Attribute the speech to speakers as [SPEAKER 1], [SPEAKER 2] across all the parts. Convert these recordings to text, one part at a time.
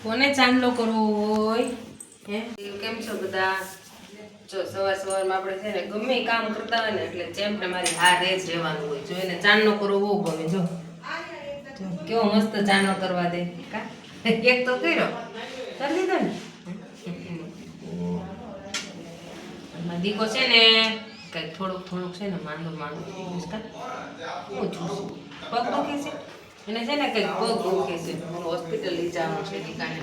[SPEAKER 1] કોને ચાંદલો કરવો હોય હે કેમ છો બધા? જો સવારમાં આપણે છે ને ગમે કામ કરતા હોય ને એટલે ચેમ્પને મારી હારે જ રહેવાનું હોય. જો એને ચાંદલો કરવો બહુ ગમે. જો કેવો મસ્ત ચાંદલો કરવા દે. કા એક તો કર્યો કરી લીધો ને. દીકો છે ને કઈ થોડુંક છે ને માંદો હું છું પગ દુખે છે એને છે ને કઈક પગ દુખે છે હોસ્પિટલ લઈ જવાનું છે દીકાને.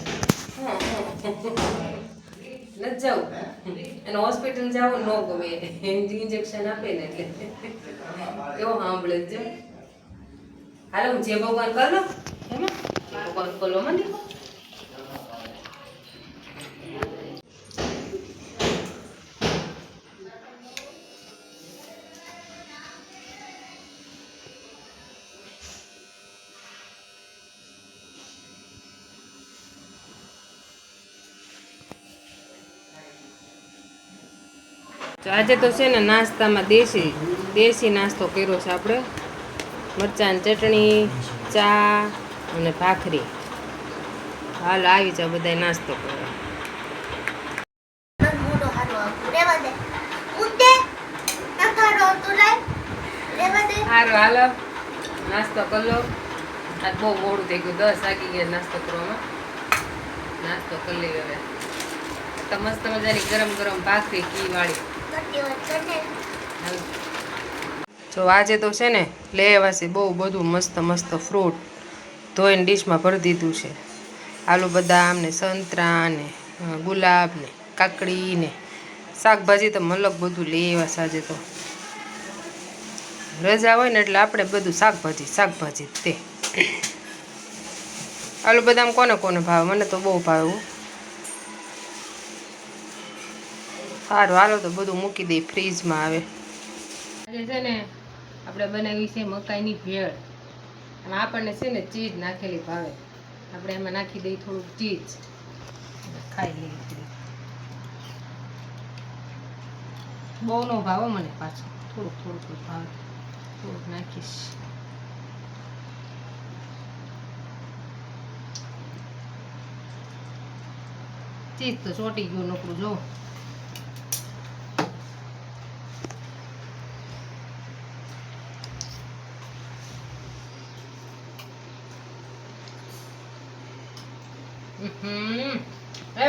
[SPEAKER 1] નથી જવું એને હોસ્પિટલ જવું ન ગમે ઇન્જેક્શન આપે ને એટલે કેવો સાંભળે છે. હાલો હું જે ભગવાન કર લો એમાં ભગવાન કોલો માં દીકો આજે તો છે ને નાસ્તામાં દેશી નાસ્તો કર્યો છે આપણે. મરચાંની ચટણી, ચા અને ભાખરી. હાલ આવી જાવ બધા નાસ્તો કરવા. સારું હાલો નાસ્તો કરી લો. આજ બહુ મોડું થઈ ગયું 10 વાગી ગયા નાસ્તો કરવામાં. નાસ્તો કરી લઈએ હવે. તો મસ્ત મજાની ગરમ ગરમ ભાખરી ઘી વાળી. જો આજે તો છે ને લેવાસી બહુ બધું મસ્ત ફ્રૂટ ધોઈને ડીશમાં ભરી દીધું છે. આલુ બદામ ને સંતરા ને ગુલાબ ને કાકડી ને શાકભાજી તો મલક બધું લેવા સાજે તો રજા હોય ને એટલે આપણે બધું શાકભાજી તે આલુ બદામ કોને ભાવે? મને તો બહુ ભાવે. સારું હાલો તો બધું મૂકી દઈ ફ્રીજમાં આવે. આજે છે ને આપણે બનાવી છે મકાઈની ભેળ. અને આપણને છે ને ચીઝ નાખેલી ભાવે. આપણે એમાં નાખી દઈએ થોડુંક ચીઝ ખાઈ લઈએ. બહુ નો ભાવે મને પાછું થોડુંક ભાવે. થોડુંક નાખીશ. ચીઝ તો ચોટી ગયું નકરું જો.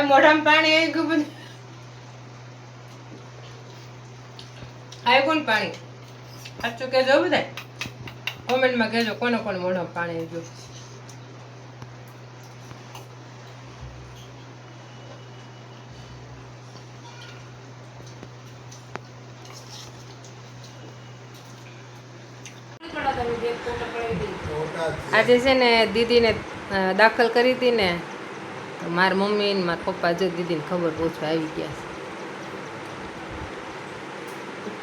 [SPEAKER 1] મોઢામાં પાણી આવી ગયું બધું. આવી કોણ પાણી સાચું કહેજો બધા કોમેન્ટમાં કહેજો કોને મોઢામાં પાણી આવી ગયું. આજે છે ને દીદીને દાખલ કરી હતી ને મારા મમ્મી ને મારા પપ્પા જો દીદીને ખબર પૂછવા આવી ગયા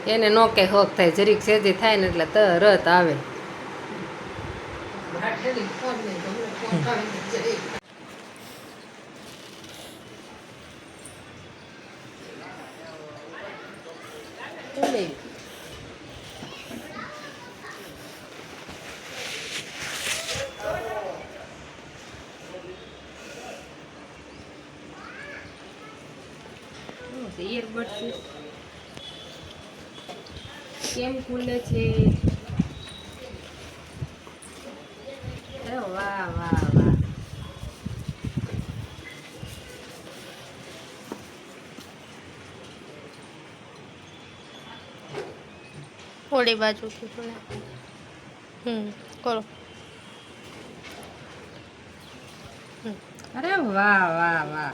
[SPEAKER 1] છે. એને નો કે હક થાય જરીક સેજી થાય ને એટલે તરત આવે. ઇયરબડ્સ કેમ ખુલે છે? વાહ
[SPEAKER 2] થોડી બાજુથી થોડા કરો.
[SPEAKER 1] અરે વાહ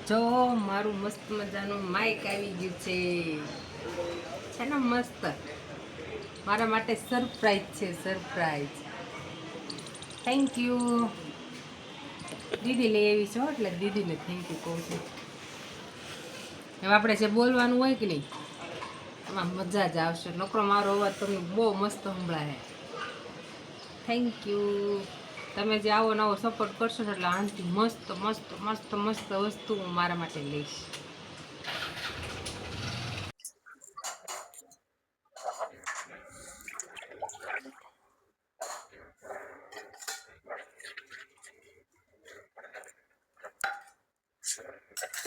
[SPEAKER 1] જો મારું મસ્ત મજાનું માઇક આવી ગયું છે ને મસ્ત. મારા માટે સરપ્રાઈઝ છે. Surprise thank you. દીદી લઈ આવી છો એટલે દીદીને થેન્ક યુ કહું છું. હવે આપણે જે બોલવાનું હોય કે નહીં એમાં મજા જ આવશે. નકરો મારો અવાજ તમને બહુ મસ્ત સંભળાય. Thank you. તમે જે આવો નવો સપોર્ટ કરશો ને એટલે આનાથી મસ્ત મસ્ત મસ્ત મસ્ત વસ્તુ હું મારા માટે લઈશ.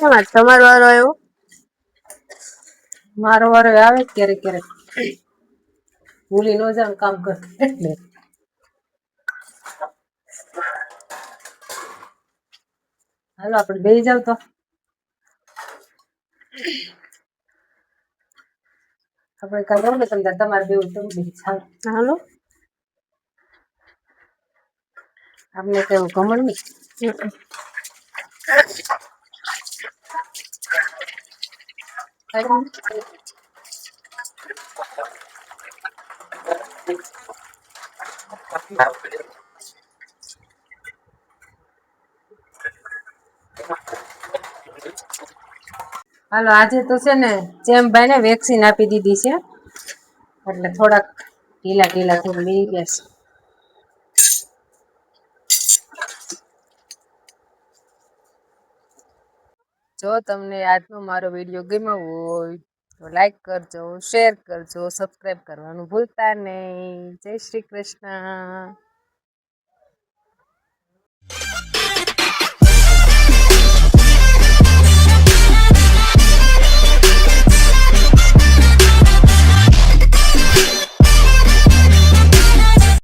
[SPEAKER 2] એમાં તમારો વારો આવ્યો.
[SPEAKER 1] મારો વારો આવે જ ક્યારેક ક્યારેક ભૂલી ન જાવ કામ કરતા એટલે. હાલો આપણે બેસી જાવ તો. આપણે કાંઈ રહો ને તમને તમારે બેવું તમે બેસી જાવ.
[SPEAKER 2] હાલો.
[SPEAKER 1] આપણે કેવું ગમણ નહીં. હાલો આજે તો છે ને ચેમભાઈ ને વેક્સિન આપી દીધી છે એટલે થોડાક ઢીલા ઢીલા થઈને બેસી ગયા છે. જો તમને આજનો મારો વિડીયો ગમ્યો હોય તો લાઈક કરજો, શેર કરજો, સબસ્ક્રાઈબ કરવાનું ભૂલતા નહીં. જય શ્રી કૃષ્ણ.